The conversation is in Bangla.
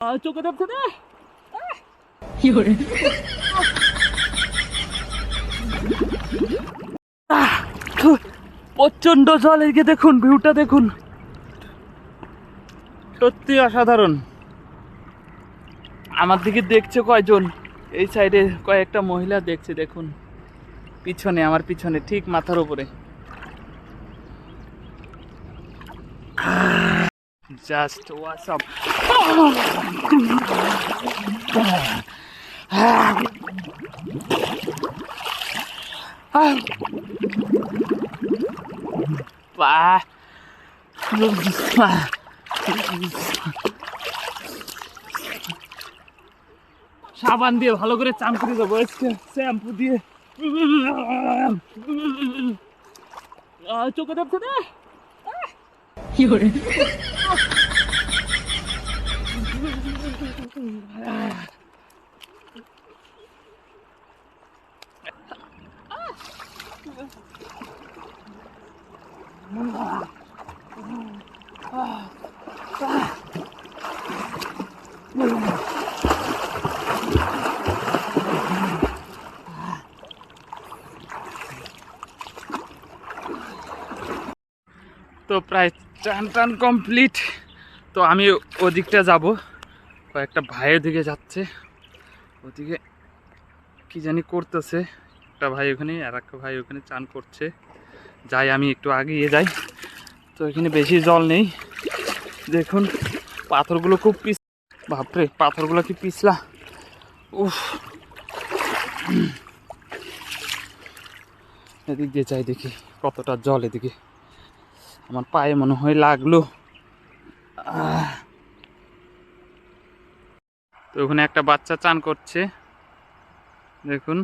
চোখে দেখছে না। প্রচন্ড জল, এদিকে দেখুন, ভিউটা দেখুন, সত্যি অসাধারণ। আমার দিকে দেখছে কয়জন, এই সাইডে কয়েকটা মহিলা দেখছে, দেখুন পিছনে, আমার পিছনে ঠিক মাথার উপরে। Just awesome. বাহ, সাবান দিয়ে ভালো করে চান করে দেবো, শ্যাম্পু দিয়ে। চোখে দেখছে না। তো প্রায় টান টান কমপ্লিট। তো আমি ওদিকটা যাব, কয়েকটা ভাই ওদিকে যাচ্ছে, ওদিকে কি জানি করতেছে। একটা ভাই ওখানে, আর একটা ভাই ওখানে চান করছে। যাই আমি একটু আগিয়ে যাই। তো এখানে বেশি জল নেই, দেখুন পাথরগুলো খুব বাপরে, পাথরগুলো কি পিছলা। উফ, এদিক দিয়ে যাই, দেখি কতটা জল এদিকে। আমার পায়ে মনে হয় লাগলো। তো ওখানে একটা বাচ্চা চান করছে, দেখুন।